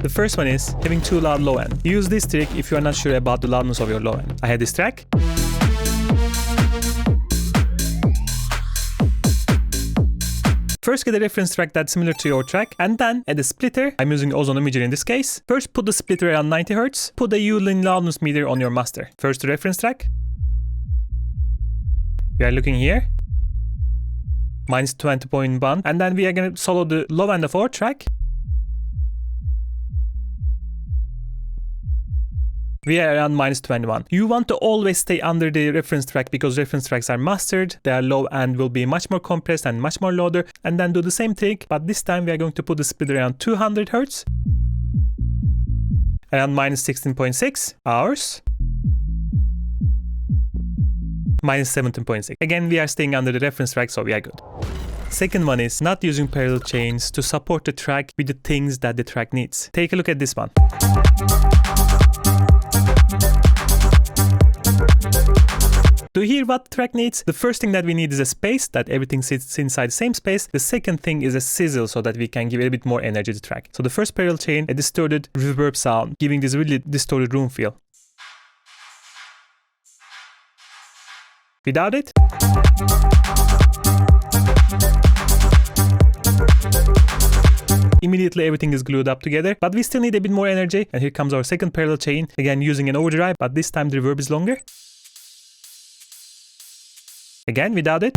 The first one is having too loud low end. Use this trick if you are not sure about the loudness of your low end. I have this track. First get a reference track that's similar to your track, and then add a splitter. I'm using ozone imager in this case. First put the splitter around 90 Hz. Put the U-Lin loudness meter on your master. First the reference track. We are looking here. Minus 20.1, and then we are going to solo the low end of our track. We are around minus 21. You want to always stay under the reference track because reference tracks are mastered. Their low end will be much more compressed and much more louder. And then do the same trick, but this time we are going to put the splitter around 200 Hz. Around minus 16.6 hours. Minus 17.6. Again, we are staying under the reference track, so we are good. Second one is not using parallel chains to support the track with the things that the track needs. Take a look at this one. To hear what the track needs, the first thing that we need is a space, that everything sits inside the same space. The second thing is a sizzle, so that we can give a bit more energy to the track. So the first parallel chain, a distorted reverb sound, giving this really distorted room feel. Without it, immediately everything is glued up together, but we still need a bit more energy. And here comes our second parallel chain, again using an overdrive, but this time the reverb is longer. Again, without it.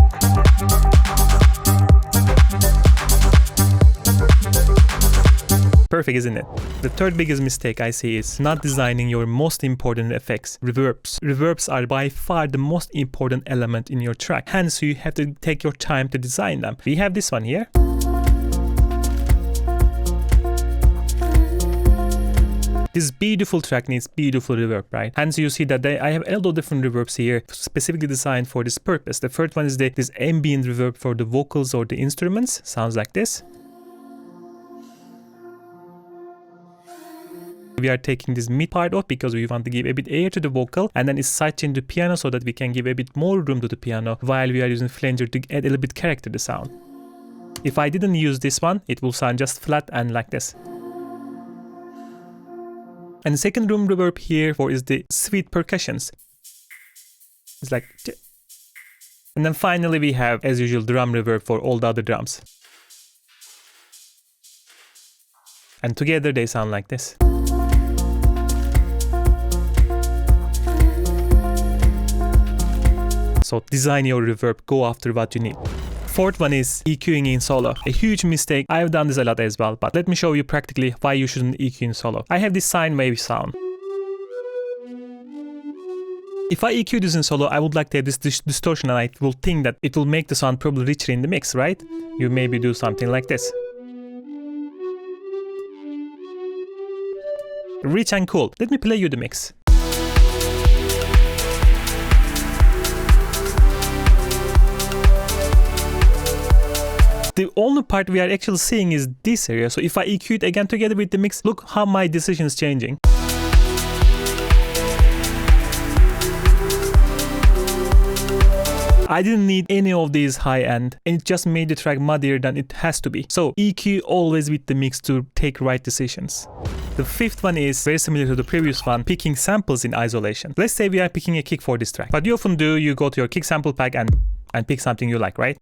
Perfect, isn't it? The third biggest mistake I see is not designing your most important effects, reverbs. Reverbs are by far the most important element in your track. Hence, you have to take your time to design them. We have this one here. This beautiful track needs beautiful reverb, right? Hence you see that I have a lot of different reverbs here specifically designed for this purpose. The first one is this ambient reverb for the vocals or the instruments. Sounds like this. We are taking this mid part off because we want to give a bit air to the vocal, and then it's sidechained to piano so that we can give a bit more room to the piano while we are using flanger to add a little bit character to the sound. If I didn't use this one, it will sound just flat and like this. And the second room reverb here is the sweet percussions. It's like... And then finally we have, as usual, drum reverb for all the other drums. And together they sound like this. So design your reverb, go after what you need. Fourth one is EQing in solo. A huge mistake. I have done this a lot as well, but let me show you practically why you shouldn't EQ in solo. I have this sine wave sound. If I EQ this in solo, I would like to have this distortion, and I will think that it will make the sound probably richer in the mix, right? You maybe do something like this. Rich and cool. Let me play you the mix. The only part we are actually seeing is this area. So if I EQ it again together with the mix, look how my decision is changing. I didn't need any of these high end, and it just made the track muddier than it has to be. So EQ always with the mix to take right decisions. The fifth one is very similar to the previous one, picking samples in isolation. Let's say we are picking a kick for this track. What you often do, you go to your kick sample pack and pick something you like, right?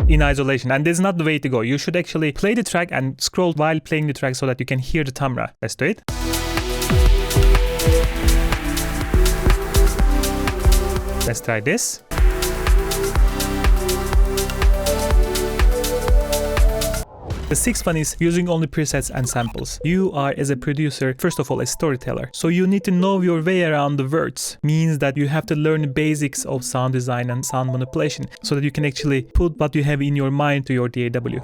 In isolation, and this is not the way to go. You should actually play the track and scroll while playing the track so that you can hear the timbre. Let's do it. Let's try this. The sixth one is using only presets and samples. You are, as a producer, first of all, a storyteller. So you need to know your way around the words. Means that you have to learn the basics of sound design and sound manipulation so that you can actually put what you have in your mind to your DAW.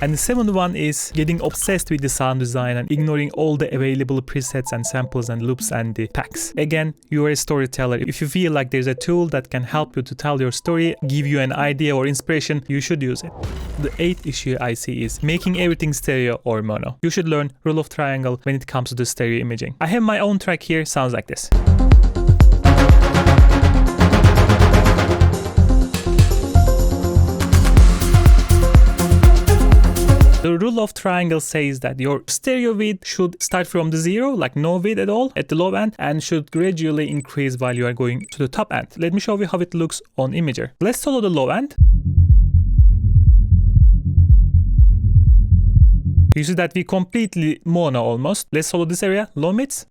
And the seventh one is getting obsessed with the sound design and ignoring all the available presets and samples and loops and the packs. Again, you are a storyteller. If you feel like there's a tool that can help you to tell your story, give you an idea or inspiration, you should use it. The eighth issue I see is making everything stereo or mono. You should learn rule of triangle when it comes to the stereo imaging. I have my own track here, sounds like this. The rule of triangle says that your stereo width should start from the zero, like no width at all, at the low end, and should gradually increase while you are going to the top end. Let me show you how it looks on Imager. Let's solo the low end. You see that we completely mono almost. Let's solo this area, low mids.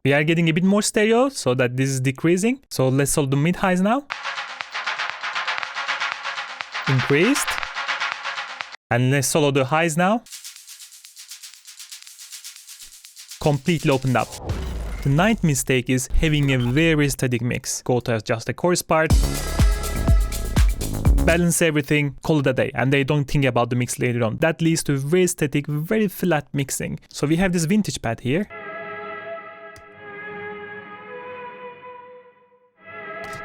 We are getting a bit more stereo, so that this is decreasing. So let's solo the mid highs now. Increased. And let's solo the highs now. Completely opened up. The ninth mistake is having a very static mix. Go to just the chorus part. Balance everything, call it a day, and they don't think about the mix later on. That leads to very static, very flat mixing. So we have this vintage pad here.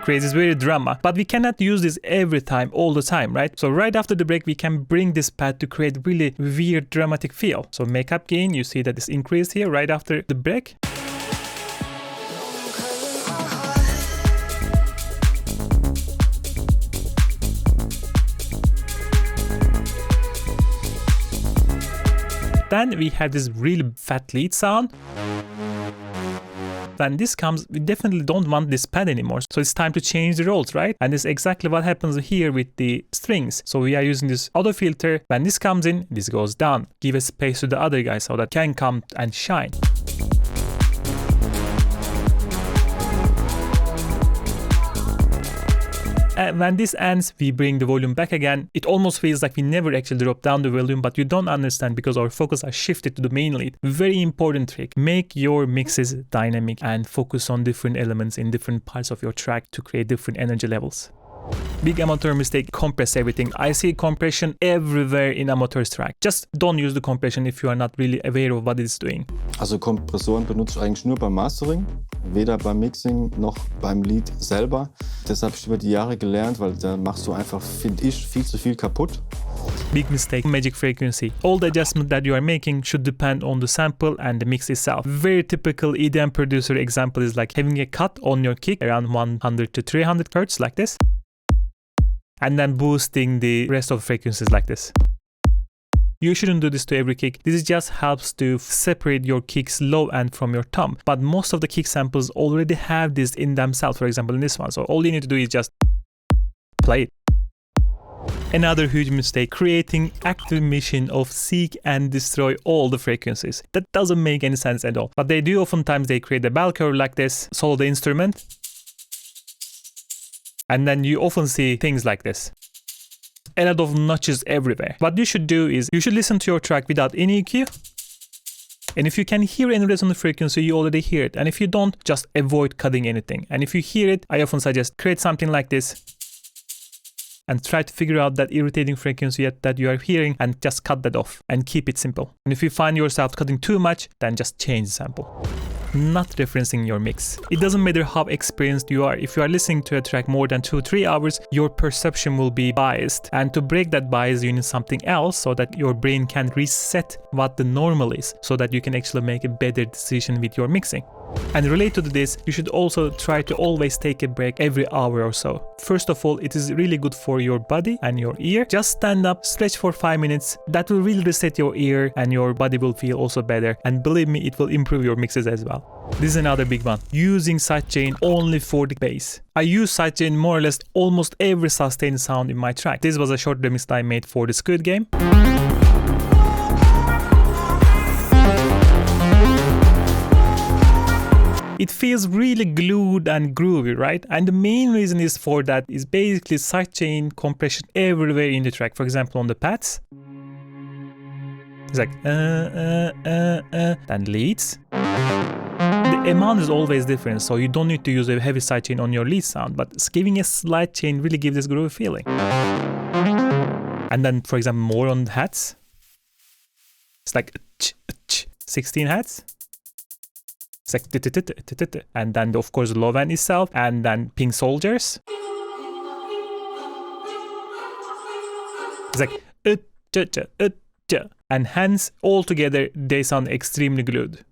Creates this very drama, but we cannot use this every time, all the time, right? So right after the break, we can bring this pad to create really weird dramatic feel. So makeup gain, you see that it's increased here right after the break. Then we have this really fat lead sound. When this comes, we definitely don't want this pad anymore. So it's time to change the roles, right? And this is exactly what happens here with the strings. So we are using this auto filter. When this comes in, this goes down. Give a space to the other guy so that can come and shine. And when this ends, we bring the volume back again. It almost feels like we never actually drop down the volume, but you don't understand because our focus are shifted to the main lead. Very important trick. Make your mixes dynamic and focus on different elements in different parts of your track to create different energy levels. Big amateur mistake, compress everything. I see compression everywhere in amateur's track. Just don't use the compression if you are not really aware of what it's doing. Also Kompressoren benutze ich eigentlich nur beim Mastering, weder beim Mixing noch beim Lied selber. Das habe ich über die Jahre gelernt, weil da machst du einfach, finde ich, viel zu viel kaputt. Big mistake, magic frequency. All the adjustment that you are making should depend on the sample and the mix itself. Very typical EDM producer example is like having a cut on your kick around 100 to 300 Hz like this. And then boosting the rest of the frequencies like this. You shouldn't do this to every kick. This just helps to separate your kick's low end from your tom. But most of the kick samples already have this in themselves, for example in this one. So all you need to do is just play it. Another huge mistake, creating active mission of seek and destroy all the frequencies. That doesn't make any sense at all. But they do oftentimes, they create a bell curve like this, solo the instrument. And then you often see things like this. A lot of notches everywhere. What you should do is, you should listen to your track without any EQ. And if you can hear any resonant frequency, you already hear it. And if you don't, just avoid cutting anything. And if you hear it, I often suggest create something like this. And try to figure out that irritating frequency that you are hearing and just cut that off and keep it simple. And if you find yourself cutting too much, then just change the sample. Not referencing your mix. It doesn't matter how experienced you are. If you are listening to a track more than 2-3 hours, your perception will be biased. And to break that bias, you need something else so that your brain can reset what the normal is, so that you can actually make a better decision with your mixing. And related to this, you should also try to always take a break every hour or so. First of all, it is really good for your body and your ear. Just stand up, stretch for 5 minutes. That will really reset your ear and your body will feel also better. And believe me, it will improve your mixes as well. This is another big one. Using sidechain only for the bass. I use sidechain more or less almost every sustained sound in my track. This was a short remix that I made for the Squid Game. It feels really glued and groovy, right? And the main reason is for that is basically sidechain compression everywhere in the track. For example, on the pads, it's like then leads. The amount is always different, so you don't need to use a heavy sidechain on your lead sound, but giving a slight chain really gives this groovy feeling. And then, for example, more on the hats. It's like 16 hats. It's like and then of course the low end itself, and then pink soldiers. It's like and hence all together they sound extremely glued.